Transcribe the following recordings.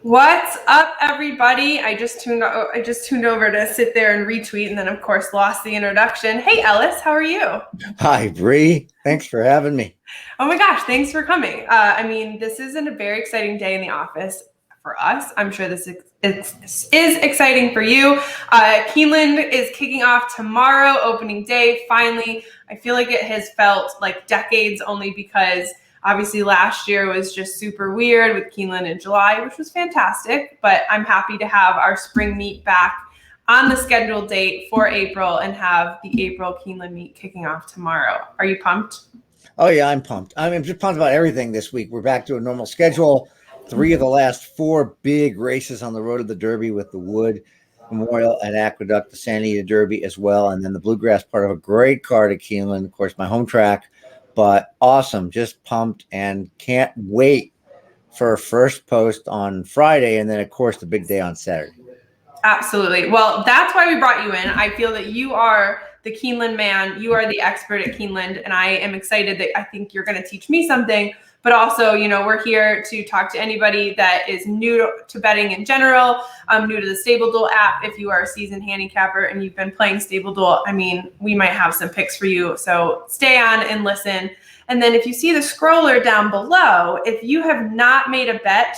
What's up, everybody? I just tuned over to sit there and retweet, and then of course lost the introduction. Hey, Ellis, how are you? Hi, Bree. Thanks for having me. Oh my gosh, thanks for coming. This is a very exciting day in the office for us. I'm sure this is exciting for you. Keeneland is kicking off tomorrow, opening day. Finally, I feel like it has felt like decades only because obviously last year was just super weird with Keeneland in July, which was fantastic. But I'm happy to have our spring meet back on the scheduled date for April and have the April Keeneland meet kicking off tomorrow. Are you pumped? Oh yeah, I'm pumped. I'm just pumped about everything this week. We're back to a normal schedule. 3 of the last 4 big races on the road to the Derby with the Wood Memorial and Aqueduct, the Santa Anita Derby as well, and then the Bluegrass part of a great card at Keeneland, of course, my home track. But awesome, just pumped and can't wait for our first post on Friday, and then of course the big day on Saturday. Absolutely. Well, that's why we brought you in. I feel that you are the Keeneland man. You are the expert at Keeneland, and I am excited that I think you're going to teach me something. But also, we're here to talk to anybody that is new to betting in general, new to the Stable Duel app. If you are a seasoned handicapper and you've been playing Stable Duel, we might have some picks for you. So stay on and listen. And then if you see the scroller down below, if you have not made a bet,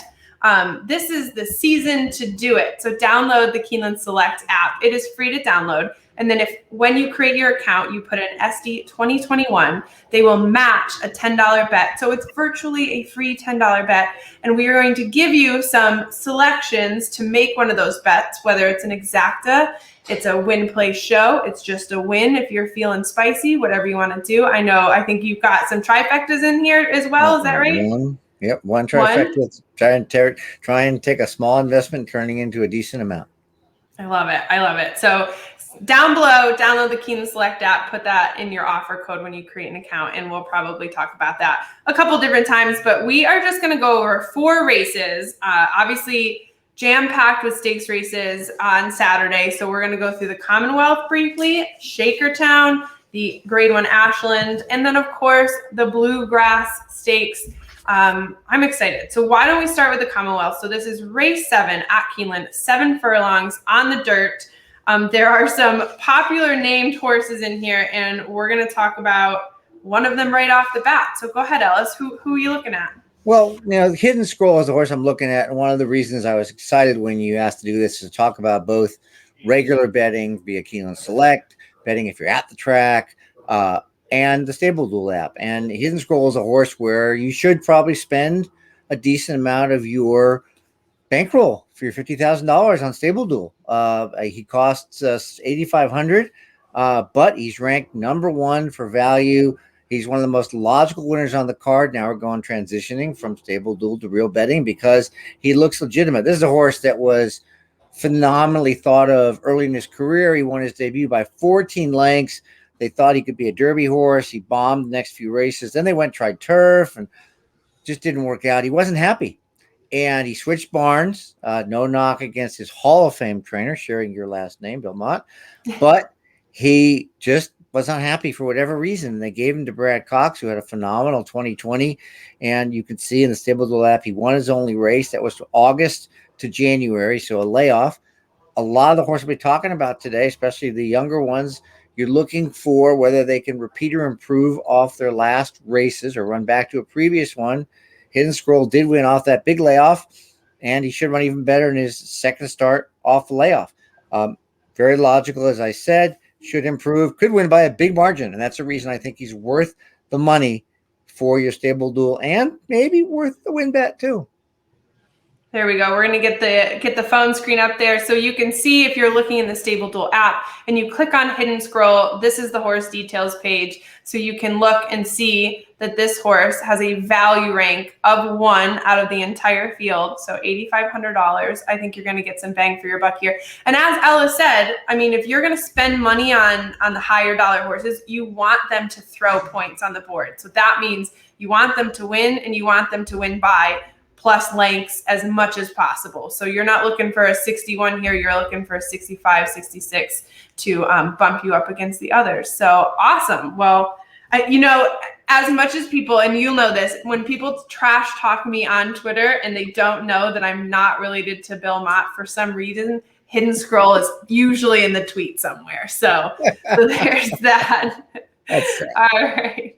this is the season to do it. So download the Keeneland Select app. It is free to download. And then when you create your account, you put in SD 2021, they will match a $10 bet. So it's virtually a free $10 bet. And we are going to give you some selections to make one of those bets, whether it's an exacta, it's a win play show, it's just a win if you're feeling spicy, whatever you want to do. I think you've got some trifectas in here as well. Is that right? One trifecta. Try and take a small investment, turning into a decent amount. I love it. So down below, download the Keeneland Select app, put that in your offer code when you create an account, and we'll probably talk about that a couple different times. But we are just going to go over 4 races, obviously jam-packed with stakes races on Saturday. So we're going to go through the Commonwealth briefly, Shakertown, the Grade 1 Ashland, and then, of course, the Bluegrass Stakes. I'm excited. So why don't we start with the Commonwealth? So this is race 7 at Keeneland, 7 furlongs on the dirt. There are some popular named horses in here, and we're going to talk about one of them right off the bat. So go ahead, Ellis. Who are you looking at? Well, Hidden Scroll is the horse I'm looking at, and one of the reasons I was excited when you asked to do this is to talk about both regular betting via Keeneland Select, betting if you're at the track, and the Stable Duel app. And Hidden Scroll is a horse where you should probably spend a decent amount of your bankroll for your $50,000 on Stable Duel. He costs us $8,500, but he's ranked number 1 for value. He's one of the most logical winners on the card. Now we're transitioning from Stable Duel to real betting because he looks legitimate. This is a horse that was phenomenally thought of early in his career. He won his debut by 14 lengths. They thought he could be a Derby horse. He bombed the next few races. Then they went and tried turf and just didn't work out. He wasn't happy. And he switched barns. No knock against his Hall of Fame trainer, sharing your last name, Bill Mott. But he just was unhappy for whatever reason. They gave him to Brad Cox, who had a phenomenal 2020. And you can see in the Stable Duel app, he won his only race. That was August to January, so a layoff. A lot of the horses we'll be talking about today, especially the younger ones, you're looking for whether they can repeat or improve off their last races or run back to a previous one. Hidden Scroll did win off that big layoff, and he should run even better in his second start off the layoff. Very logical, as I said, should improve, could win by a big margin, and that's the reason I think he's worth the money for your Stable Duel and maybe worth the win bet too. There we go. We're going to get the phone screen up there so you can see if you're looking in the Stable Duel app and you click on Hidden Scroll. This is the horse details page. So you can look and see that this horse has a value rank of 1 out of the entire field. So $8,500. I think you're going to get some bang for your buck here. And as Ella said, if you're going to spend money on the higher dollar horses, you want them to throw points on the board. So that means you want them to win and you want them to win by plus lengths as much as possible. So you're not looking for a 61 here, you're looking for a 65, 66 to bump you up against the others. So awesome. Well, as much as people, and you'll know this, when people trash talk me on Twitter and they don't know that I'm not related to Bill Mott for some reason, Hidden Scroll is usually in the tweet somewhere. So there's that. That's All right.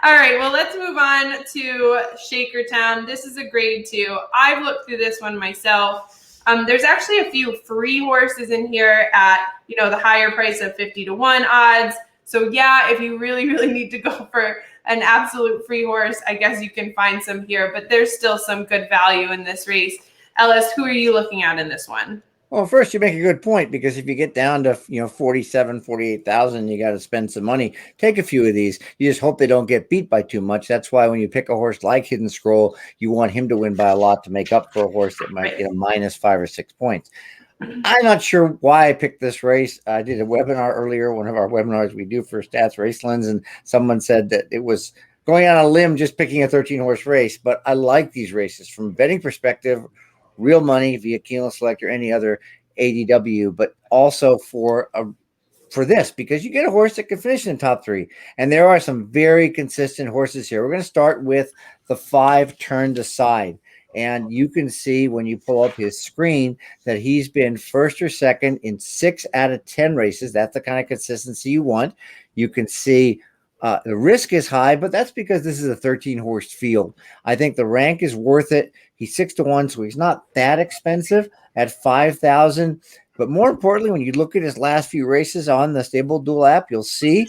All right. Well, let's move on to Shakertown. This is a grade 2. I've looked through this one myself. There's actually a few free horses in here at, the higher price of 50-1 odds. So yeah, if you really, really need to go for an absolute free horse, I guess you can find some here, but there's still some good value in this race. Ellis, who are you looking at in this one? Well, first you make a good point, because if you get down to 47, 48,000, you got to spend some money. Take a few of these. You just hope they don't get beat by too much. That's why when you pick a horse like Hidden Scroll, you want him to win by a lot to make up for a horse that might get a -5 or 6 points. I'm not sure why I picked this race. I did a webinar earlier, one of our webinars we do for Stats Racelands, and someone said that it was going on a limb just picking a 13-horse race. But I like these races from a betting perspective. Real money via Keeneland Select or any other ADW, but also for this, because you get a horse that can finish in the top 3. And there are some very consistent horses here. We're going to start with the 5 Turn to Side. And you can see when you pull up his screen that he's been first or second in 6 out of 10 races. That's the kind of consistency you want. You can see the risk is high, but that's because this is a 13-horse field. I think the rank is worth it. He's 6-1, so he's not that expensive at 5,000. But more importantly, when you look at his last few races on the Stable Duel app, you'll see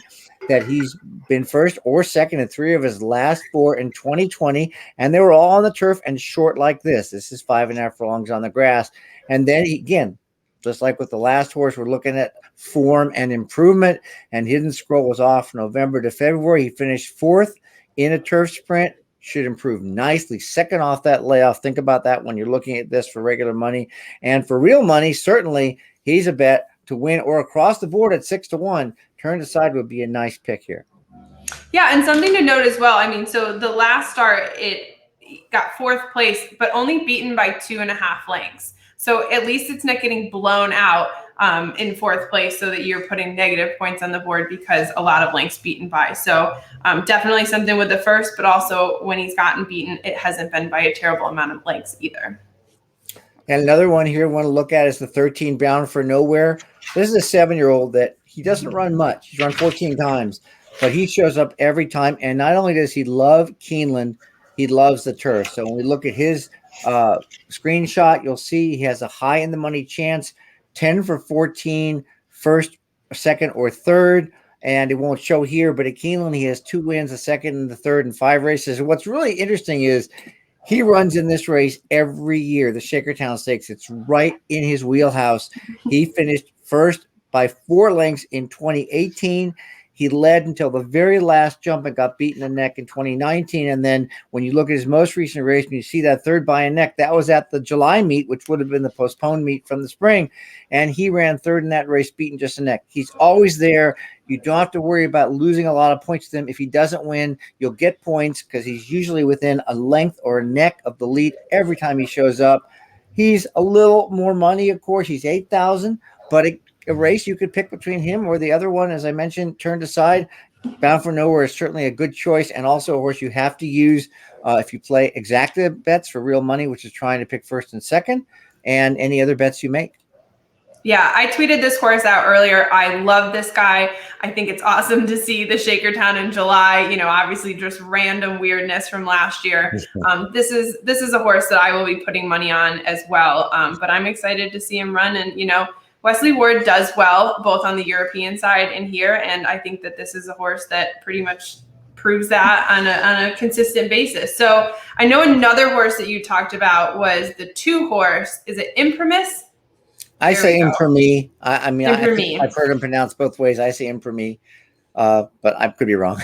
that he's been first or second in 3 of his last 4 in 2020, and they were all on the turf and short like this. This is 5.5 furlongs on the grass. And then again, just like with the last horse, we're looking at form and improvement. And Hidden Scroll was off November to February. He finished 4th in a turf sprint. Should improve nicely. Second off that layoff. Think about that when you're looking at this for regular money. And for real money, certainly he's a bet to win or across the board at 6-1. Turn to Side would be a nice pick here. Yeah, and something to note as well. I mean, so the last start, it got 4th place, but only beaten by 2.5 lengths. So at least it's not getting blown out in 4th place, so that you're putting negative points on the board because a lot of lengths beaten by. So definitely something with the first, but also when he's gotten beaten, it hasn't been by a terrible amount of lengths either. And another one here I want to look at is the 13 Bound for Nowhere. This is a 7-year-old that he doesn't run much. He's run 14 times, but he shows up every time. And not only does he love Keeneland, he loves the turf. So when we look at his screenshot, you'll see he has a high in the money chance, 10 for 14, first, second, or third. And it won't show here, but at Keeneland, he has 2 wins, a second and the third in 5 races. And what's really interesting is he runs in this race every year, the Shakertown Stakes. It's right in his wheelhouse. He finished first by 4 lengths in 2018. He led until the very last jump and got beaten in the neck in 2019. And then when you look at his most recent race and you see that third by a neck, that was at the July meet, which would have been the postponed meet from the spring. And he ran third in that race, beaten just a neck. He's always there. You don't have to worry about losing a lot of points to him. If he doesn't win, you'll get points because he's usually within a length or a neck of the lead every time he shows up. He's a little more money, of course. He's 8,000, but a race you could pick between him or the other one, as I mentioned, Turn to Side. Bound for Nowhere is certainly a good choice, and also a horse you have to use if you play exacta bets for real money, which is trying to pick first and second, and any other bets you make. Yeah, I tweeted this horse out earlier. I love this guy. I think it's awesome to see the Shakertown in July. Obviously just random weirdness from last year. This is a horse that I will be putting money on as well. But I'm excited to see him run. And Wesley Ward does well both on the European side and here, and I think that this is a horse that pretty much proves that on a consistent basis. So I know another horse that you talked about was the 2 horse. Is it Imprimis? I say Imprimi. I mean, I've heard him pronounced both ways. I say Imprimi, but I could be wrong.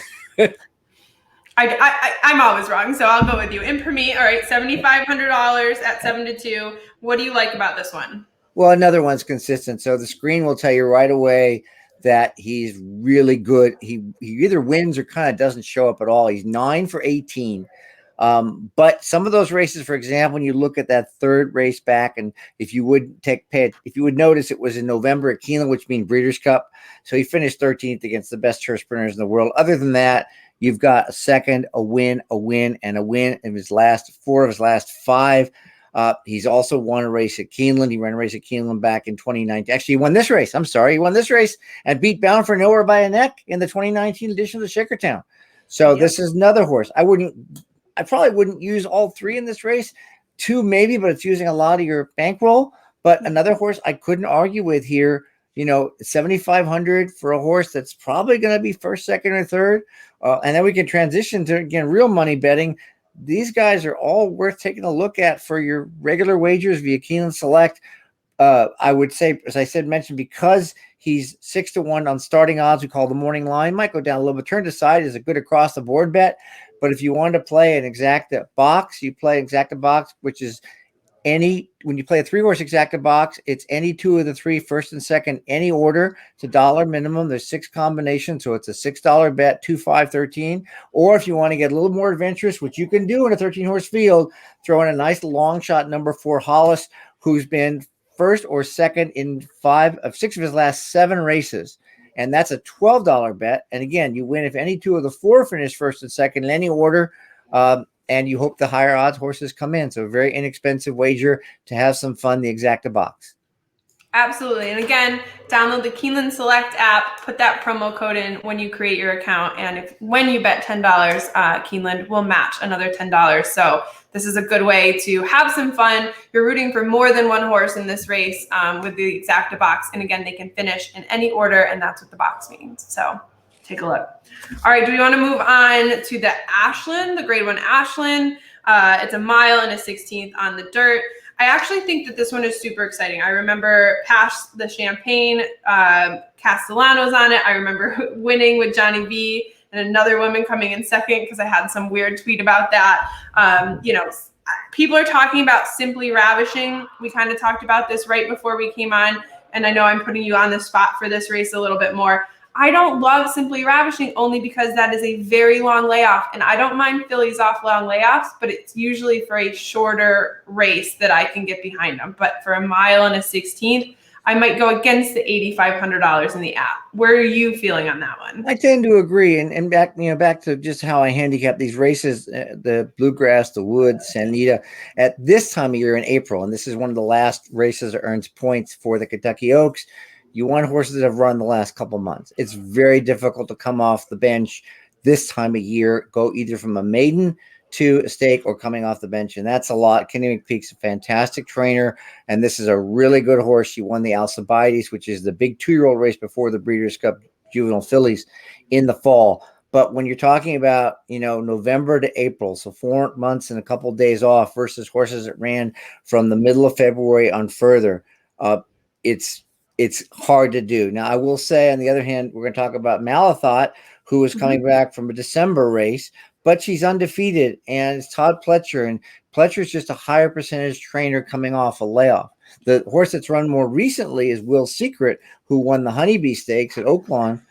I'm always wrong, so I'll go with you. Imprimi. All right, $7,500 at 7-2. What do you like about this one? Well, another one's consistent. So the screen will tell you right away that he's really good. He either wins or kind of doesn't show up at all. He's 9 for 18. But some of those races, for example, when you look at that third race back, and if you would notice, it was in November at Keeneland, which means Breeders' Cup. So he finished 13th against the best turf sprinters in the world. Other than that, You've got a second, a win, and a win in his last 4 of his last 5. He's also won a race at Keeneland. He ran a race at Keeneland back in 2019. Actually, he won this race. I'm sorry. He won this race and beat Bound for Nowhere by a neck in the 2019 edition of the Shakertown. So this is another horse. I probably wouldn't use all 3 in this race. 2 maybe, but it's using a lot of your bankroll. But another horse I couldn't argue with here, 7,500 for a horse that's probably going to be first, second, or third. And then we can transition to, again, real money betting. These guys are all worth taking a look at for your regular wagers via Keeneland Select. I would say, as I mentioned, because he's 6-1 on starting odds, we call the morning line, might go down a little bit. Turned aside is a good across the board bet. But if you wanted to play an exacta box, you play exacta box, which is when you play a 3-horse exacta box, it's any 2 of the 3, first and second, any order. It's $1 minimum. There's 6 combinations, so it's a $6 bet, 2, 5, 13. Or if you want to get a little more adventurous, which you can do in a 13-horse field, throw in a nice long shot number 4 Hollis, who's been first or second in 5 of 6 of his last 7 races. And that's a $12 bet. And again, you win if any 2 of the 4 finish first and second in any order. And you hope the higher odds horses come in. So a very inexpensive wager to have some fun, the exacta box. Absolutely. And again, download the Keeneland Select app, put that promo code in when you create your account. And when you bet $10, Keeneland will match another $10. So this is a good way to have some fun. You're rooting for more than one horse in this race with the exacta box. And again, they can finish in any order, and that's what the box means. So take a look. All right, do we want to move on to the Ashland, the grade 1 Ashland? It's a mile and a 16th on the dirt. I actually think that this one is super exciting. I remember past the Champagne, Castellanos on it. I remember winning with Johnny V and another woman coming in second because I had some weird tweet about that. People are talking about Simply Ravishing. We kind of talked about this right before we came on, and I know I'm putting you on the spot for this race a little bit more. I don't love Simply Ravishing only because that is a very long layoff, and I don't mind fillies off long layoffs, but it's usually for a shorter race that I can get behind them. But for a mile and a 16th, I might go against the $8,500 in the app. Where are you feeling on that one? I tend to agree, and back to just how I handicap these races, the Bluegrass, the Woods, San Anita, at this time of year in April, and this is one of the last races that earns points for the Kentucky Oaks. You want horses that have run the last couple months. It's very difficult to come off the bench this time of year, go either from a maiden to a stake or coming off the bench. And that's a lot. Kenny McPeak's a fantastic trainer. And this is a really good horse. She won the Alcibiades, which is the big 2-year-old race before the Breeders' Cup Juvenile Fillies in the fall. But when you're talking about, November to April, so 4 months and a couple of days off versus horses that ran from the middle of February on further, it's hard to do. Now, I will say, on the other hand, we're going to talk about Malathot, who is coming back from a December race, but she's undefeated, and it's Todd Pletcher, and Pletcher's just a higher percentage trainer coming off a layoff. The horse that's run more recently is Will Secret, who won the Honeybee Stakes at Oaklawn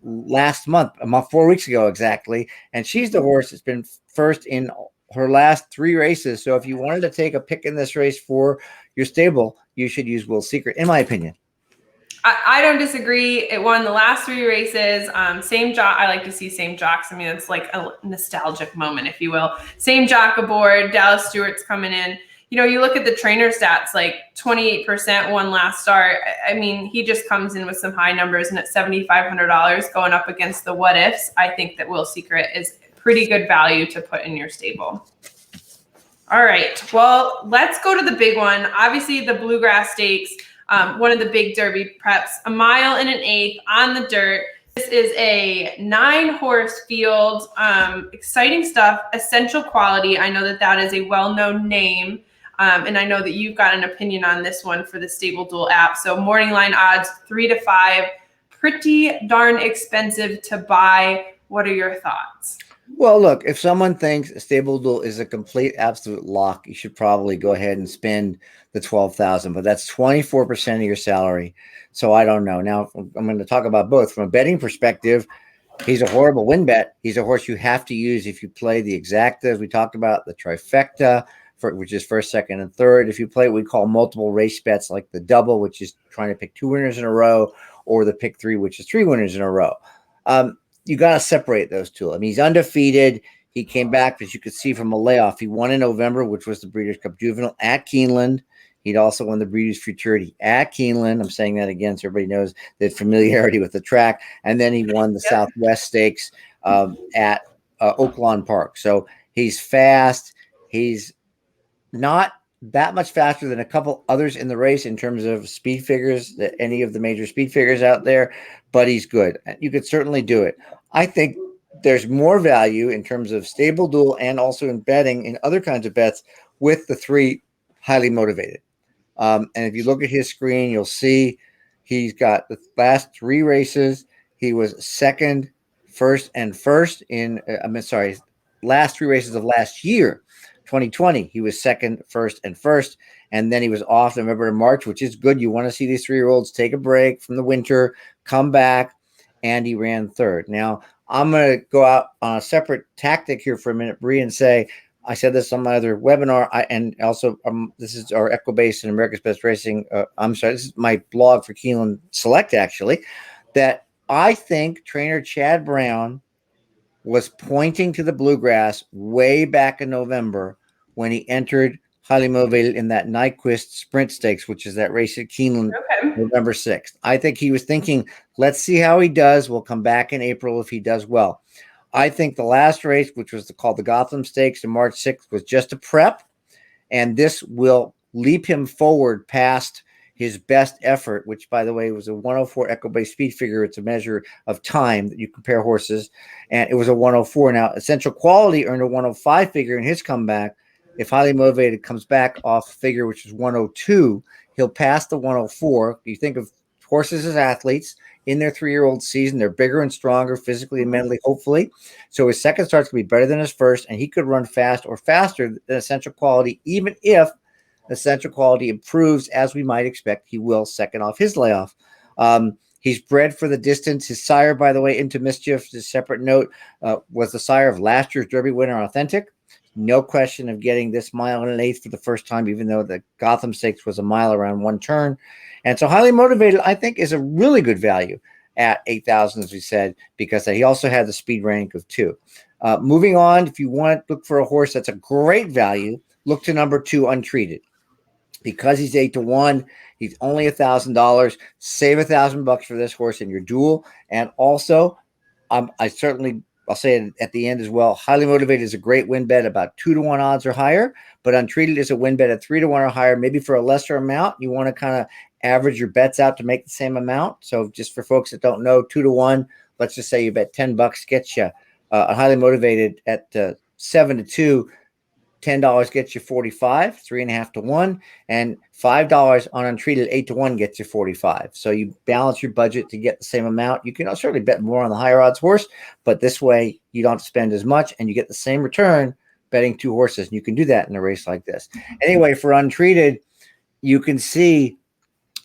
last month, 4 weeks ago exactly, and she's the horse that's been first in her last 3 races. So if you wanted to take a pick in this race for your stable, you should use Will Secret, in my opinion. I don't disagree. It won the last 3 races. Same jock. I like to see same jocks. I mean, it's like a nostalgic moment, if you will. Same jock aboard. Dallas Stewart's coming in. You look at the trainer stats, like 28% won last start. I mean, he just comes in with some high numbers, and at $7,500 going up against the what ifs, I think that Will Secret is pretty good value to put in your stable. All right. Well, let's go to the big one. Obviously, the Bluegrass Stakes, one of the big Derby preps, a mile and an 1/8 on the dirt. This is a 9-horse field. Exciting stuff. Essential Quality. I know that is a well-known name. And I know that you've got an opinion on this one for the Stable Duel app. So morning line odds 3 to 5, pretty darn expensive to buy. What are your thoughts? Well, look, if someone thinks a Stable Duel is a complete absolute lock, you should probably go ahead and spend the $12,000, but that's 24% of your salary. So I don't know. Now I'm going to talk about both. From a betting perspective, he's a horrible win bet. He's a horse you have to use if you play the exactas. We talked about the trifecta, which is first, second, and third. If you play what we call multiple race bets, like the double, which is trying to pick 2 winners in a row, or the pick 3, which is 3 winners in a row. you got to separate those two. I mean, he's undefeated. He came back, as you could see, from a layoff. He won in November, which was the Breeders' Cup Juvenile at Keeneland. He'd also won the Breeders' Futurity at Keeneland. I'm saying that again so everybody knows the familiarity with the track. And then he won the Southwest Stakes at Oaklawn Park. So he's fast. He's not that much faster than a couple others in the race in terms of speed figures, that any of the major speed figures out there, but he's good. You could certainly do it. I think there's more value in terms of stable duel and also in betting in other kinds of bets with the three highly motivated. And if you look at his screen, you'll see he's got the last three races. He was second, first, and first in, last three races of last year. 2020, he was second, first, and first, and then he was off November and March, which is good. You want to see these 3-year-olds take a break from the winter, come back, and he ran third. Now, I'm going to go out on a separate tactic here for a minute, Bree, and say, I said this on my other webinar, and also this is our Equibase and America's Best Racing. This is my blog for Keeneland Select, actually, that I think trainer Chad Brown was pointing to the bluegrass way back in November when he entered highly motivated in that Nyquist Sprint Stakes, which is that race at Keeneland, November 6th. I think he was thinking, let's see how he does. We'll come back in April if he does well. I think the last race, which was called the Gotham Stakes on March 6th, was just a prep, and this will leap him forward past his best effort, which, by the way, was a 104 Equibase speed figure. It's a measure of time that you compare horses, and it was a 104. Now, Essential Quality earned a 105 figure in his comeback. If highly motivated comes back off a figure which is 102, he'll pass the 104. You think of horses as athletes in their 3-year-old season. They're bigger and stronger physically and mentally, hopefully. So his second start's going to be better than his first, and he could run fast or faster than Essential Quality, even if Essential Quality improves, as we might expect he will, second off his layoff. He's bred for the distance. His sire, by the way, Into Mischief, a separate note, was the sire of last year's Derby winner, Authentic. No question of getting this 1 1/8 for the first time, even though the Gotham Stakes was a mile around one turn. And so highly motivated, I think, is a really good value at 8,000, as we said, because he also had the speed rank of 2. Moving on, if you want to look for a horse that's a great value, look to number 2, Untreated. Because he's 8-1, he's only $1,000. Save $1,000 for this horse in your duel. And also, I'll say it at the end as well. Highly Motivated is a great win bet, about 2-1 odds or higher. But Untreated is a win bet at 3-1 or higher, maybe for a lesser amount. You want to kind of average your bets out to make the same amount. So just for folks that don't know, 2-1, let's just say you bet $10 gets you a Highly Motivated at 7-2. $10 gets you 45, 3.5-1, and $5 on Untreated 8-1 gets you 45. So you balance your budget to get the same amount. You can certainly bet more on the higher odds horse, but this way you don't spend as much and you get the same return betting 2 horses. And you can do that in a race like this. Anyway, for Untreated, you can see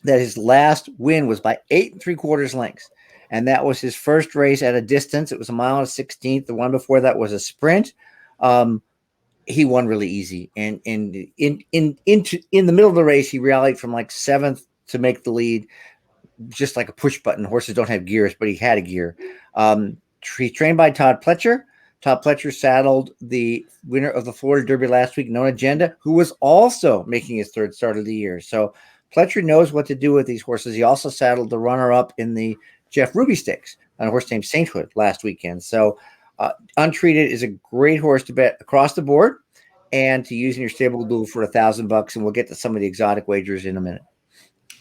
that his last win was by 8 3/4 lengths. And that was his first race at a distance. It was a 1/16. The one before that was a sprint. He won really easy, and in the middle of the race, he rallied from like 7th to make the lead, just like a push button. Horses don't have gears, but he had a gear. He's trained by Todd Pletcher. Todd Pletcher saddled the winner of the Florida Derby last week, Known Agenda, who was also making his 3rd start of the year. So Pletcher knows what to do with these horses. He also saddled the runner-up in the Jeff Ruby Stakes on a horse named Sainthood last weekend. So Untreated is a great horse to bet across the board and to use in your stable duel for $1,000. And we'll get to some of the exotic wagers in a minute.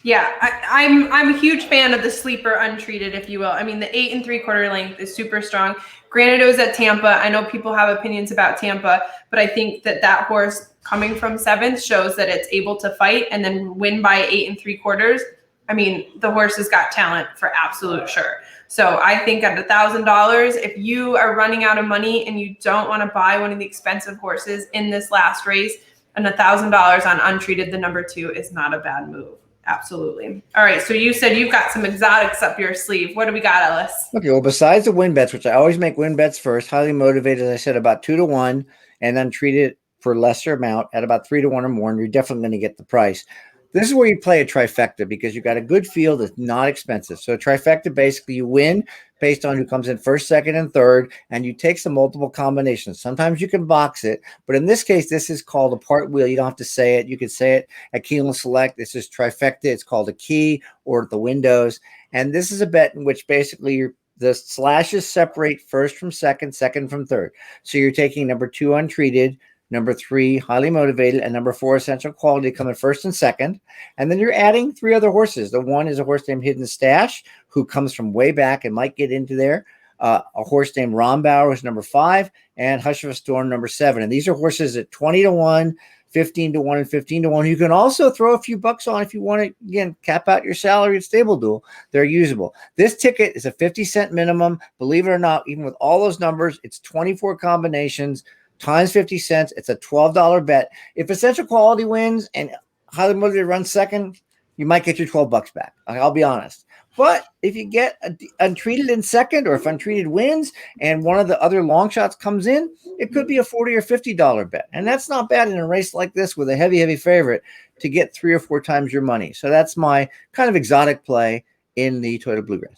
Yeah, I'm a huge fan of the sleeper Untreated, if you will. I mean, the 8 3/4 length is super strong. Granted, it was at Tampa. I know people have opinions about Tampa, but I think that horse coming from 7th shows that it's able to fight and then win by 8 3/4. I mean, the horse has got talent for absolute sure. So I think at $1,000, if you are running out of money and you don't want to buy one of the expensive horses in this last race, and $1,000 on Untreated, the number 2, is not a bad move. Absolutely. All right. So you said you've got some exotics up your sleeve. What do we got, Ellis? Okay. Well, besides the win bets, which I always make win bets first, Highly Motivated, as I said, about 2-1, and Untreated for a lesser amount at about 3-1 or more, and you're definitely going to get the price. This is where you play a trifecta because you got a good field that's not expensive. So a trifecta, basically you win based on who comes in first, second, and third, and you take some multiple combinations. Sometimes you can box it, but in this case, this is called a part wheel. You don't have to say it. You can say it at Keeneland Select. This is trifecta. It's called a key, or at the windows. And this is a bet in which basically the slashes separate first from second, second from third. So you're taking number 2 untreated, number 3 highly motivated, and number 4 essential quality coming first and second. And then you're adding 3 other horses. The one is a horse named Hidden Stash, who comes from way back and might get into there. A horse named Rombauer, who's number 5, and Hush of a Storm, number 7. And these are horses at 20-1, 15-1, and 15-1. You can also throw a few bucks on if you want to, again, cap out your salary at Stable Duel. They're usable. This ticket is a 50-cent minimum. Believe it or not, even with all those numbers, it's 24 combinations times 50 cents. It's a $12 bet. If essential quality wins and highly motivated runs second, you might get your 12 bucks back. I'll be honest. But if you get untreated in second, or if untreated wins and one of the other long shots comes in, it could be a $40 or $50 bet. And that's not bad in a race like this with a heavy, heavy favorite to get 3 or 4 times your money. So that's my kind of exotic play in the Toyota Bluegrass.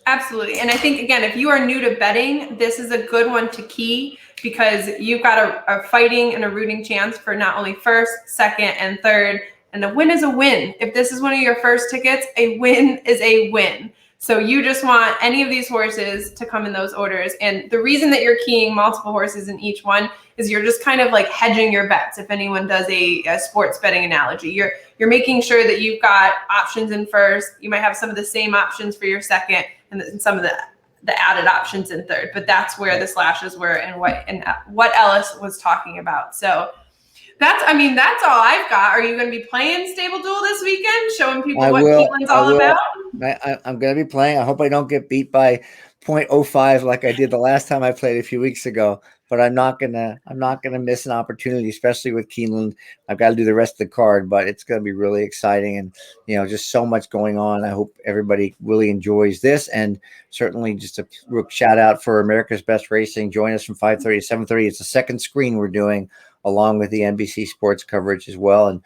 Absolutely. And I think, again, if you are new to betting, this is a good one to key, because you've got a fighting and a rooting chance for not only first, second, and third. And a win is a win. If this is one of your first tickets, a win is a win. So you just want any of these horses to come in those orders. And the reason that you're keying multiple horses in each one is you're just kind of like hedging your bets. If anyone does a sports betting analogy, you're making sure that you've got options in first. You might have some of the same options for your second, and some of the added options in third. But that's where the slashes were, and what Ellis was talking about. So that's all I've got. Are you going to be playing Stable Duel this weekend, showing people what Keeneland's all about? I'm going to be playing. I hope I don't get beat by 0.05 like I did the last time I played a few weeks ago. But I'm not gonna miss an opportunity, especially with Keeneland. I've got to do the rest of the card, but it's going to be really exciting, and just so much going on. I hope everybody really enjoys this, and certainly just a shout out for America's Best Racing. Join us from 5:30 to 7:30. It's the second screen we're doing, along with the NBC Sports coverage as well. And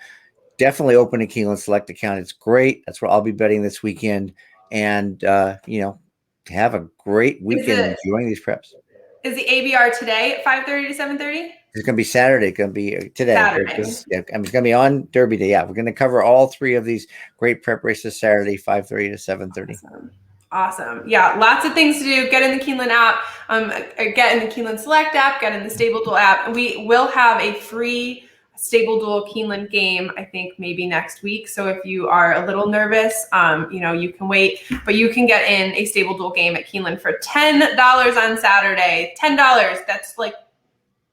definitely open a Keeneland Select account. It's great. That's where I'll be betting this weekend. And, have a great weekend enjoying these preps. Is the ABR today at 5:30 to 7:30? It's going to be Saturday. It's going to be today. It's going to be on Derby Day. Yeah, we're going to cover all 3 of these great prep races Saturday, 5:30 to 7:30. Awesome. Yeah, lots of things to do. Get in the Keeneland app, get in the Keeneland Select app, get in the Stable Duel app. And we will have a free Stable Duel Keeneland game, I think maybe next week. So if you are a little nervous, you can wait, but you can get in a Stable Duel game at Keeneland for $10 on Saturday. $10. That's like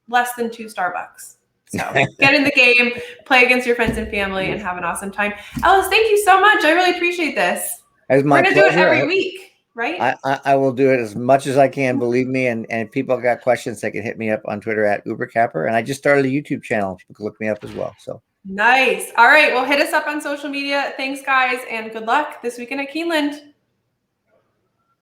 less than 2 Starbucks. So get in the game, play against your friends and family, and have an awesome time. Ellis, thank you so much. I really appreciate this. We're going to do it every week, right? I will do it as much as I can, believe me. And if people got questions, they can hit me up on Twitter at UberCapper. And I just started a YouTube channel. People can look me up as well. So nice. All right. Well, hit us up on social media. Thanks, guys, and good luck this weekend at Keeneland.